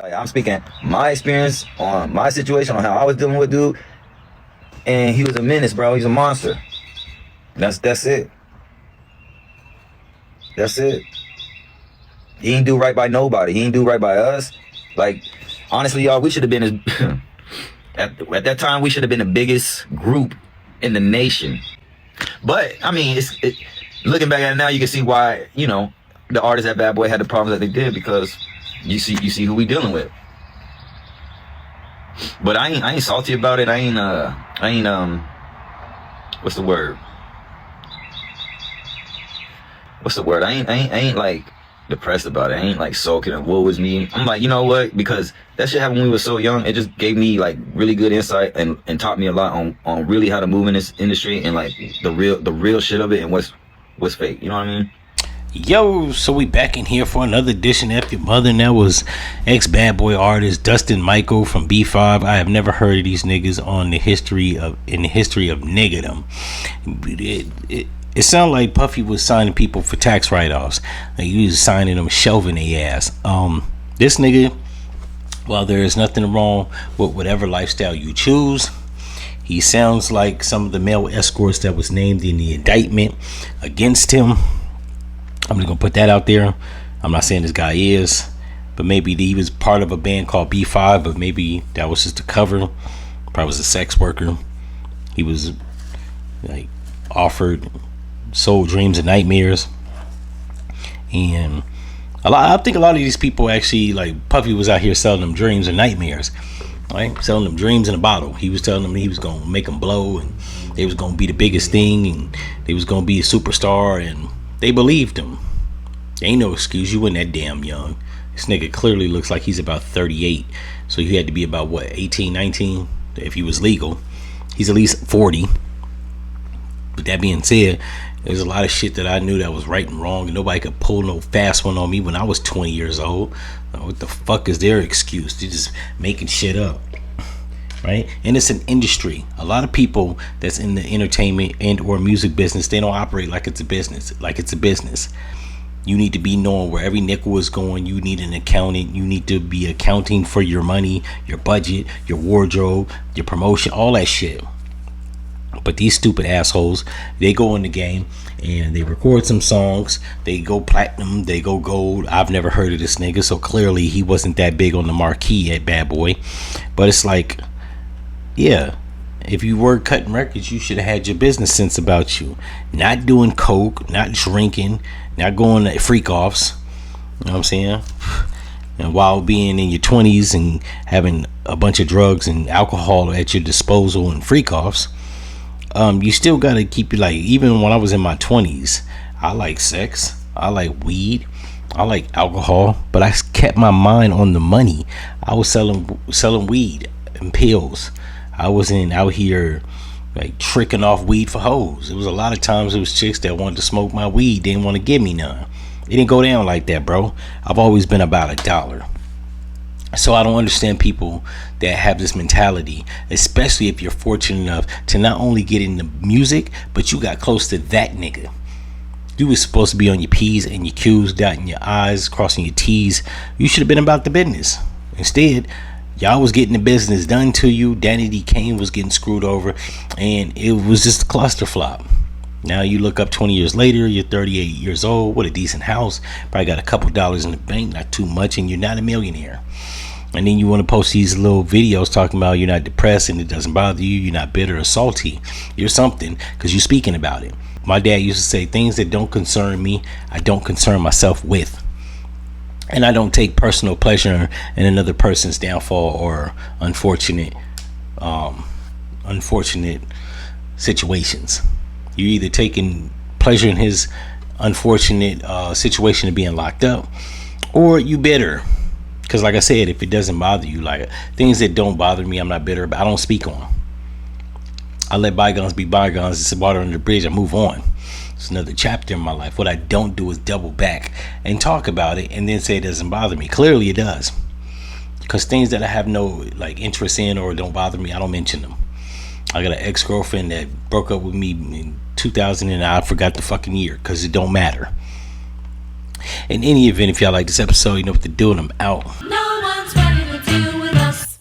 Like, I'm speaking my experience on my situation, on how I was dealing with dude, and he was a menace, bro. He's a monster. That's it. That's it. He ain't do right by nobody. He ain't do right by us. Like, honestly, y'all, we should have been his at that time. We should have been the biggest group in the nation. But I mean, looking back at it now, you can see why, you know, the artists at Bad Boy had the problems that they did, because you see who we dealing with. But I ain't salty about it. I ain't what's the word? I ain't like depressed about it. I ain't like sulking and woe is me. I'm like, you know what? Because that shit happened when we were so young. It just gave me like really good insight and taught me a lot on really how to move in this industry and like the real shit of it and what's fake. You know what I mean? Yo, so we back in here for another edition of F-ya-Motha, and that was ex-Bad Boy artist Dustin Michaels from B5. I have never heard of these niggas in the history of niggerdom. It sounded like Puffy was signing people for tax write-offs. Like he was signing them, shelving their ass. This nigga, while there is nothing wrong with whatever lifestyle you choose, he sounds like some of the male escorts that was named in the indictment against him. I'm just gonna put that out there. I'm not saying this guy is, but maybe he was part of a band called B5, but maybe that was just a cover. Probably was a sex worker. He was like offered, sold dreams and nightmares. And I think a lot of these people actually, like Puffy was out here selling them dreams and nightmares, right? Selling them dreams in a bottle. He was telling them he was gonna make them blow, and they was gonna be the biggest thing, and they was gonna be a superstar, and they believed him. Ain't no excuse. You weren't that damn young. This nigga clearly looks like he's about 38. So he had to be about, what, 18, 19? If he was legal. He's at least 40. But that being said, there's a lot of shit that I knew that was right and wrong. And nobody could pull no fast one on me when I was 20 years old. What the fuck is their excuse? They're just making shit up. Right? And it's an industry. A lot of people that's in the entertainment and or music business, they don't operate like it's a business. You need to be knowing where every nickel is going. You need an accountant. You need to be accounting for your money, your budget, your wardrobe, your promotion, all that shit. But these stupid assholes, they go in the game and they record some songs. They go platinum, they go gold. I've never heard of this nigga, so clearly he wasn't that big on the marquee at Bad Boy. But it's like, yeah, if you were cutting records, you should have had your business sense about you. Not doing coke, not drinking, not going to freak offs. You know what I'm saying? And while being in your 20s and having a bunch of drugs and alcohol at your disposal and freak offs, you still got to keep it like, even when I was in my 20s, I like sex, I like weed, I like alcohol, but I kept my mind on the money. I was selling weed and pills. I wasn't out here like tricking off weed for hoes. It was a lot of times it was chicks that wanted to smoke my weed, didn't want to give me none. It didn't go down like that, bro. I've always been about $1. So I don't understand people that have this mentality, especially if you're fortunate enough to not only get into music, but you got close to that nigga. You was supposed to be on your P's and your Q's, dotting your I's, crossing your T's. You should have been about the business. Instead, y'all was getting the business done to you. Danny D. Kane was getting screwed over, and it was just a cluster flop. Now you look up 20 years later, you're 38 years old with a decent house, probably got a couple dollars in the bank, not too much, and you're not a millionaire. And then you want to post these little videos talking about you're not depressed and it doesn't bother you, you're not bitter or salty. You're something because you're speaking about it. My dad used to say, things that don't concern me, I don't concern myself with. And I don't take personal pleasure in another person's downfall or unfortunate situations. You're either taking pleasure in his unfortunate situation of being locked up, or you bitter. Because like I said, if it doesn't bother you, like things that don't bother me, I'm not bitter about. I don't speak on. I let bygones be bygones. It's water under the bridge. I move on. It's another chapter in my life. What I don't do is double back and talk about it and then say it doesn't bother me. Clearly it does. Because things that I have no like interest in or don't bother me, I don't mention them. I got an ex-girlfriend that broke up with me in 2000 and I forgot the fucking year because it don't matter. In any event, if y'all like this episode, you know what to do, and I'm out. No.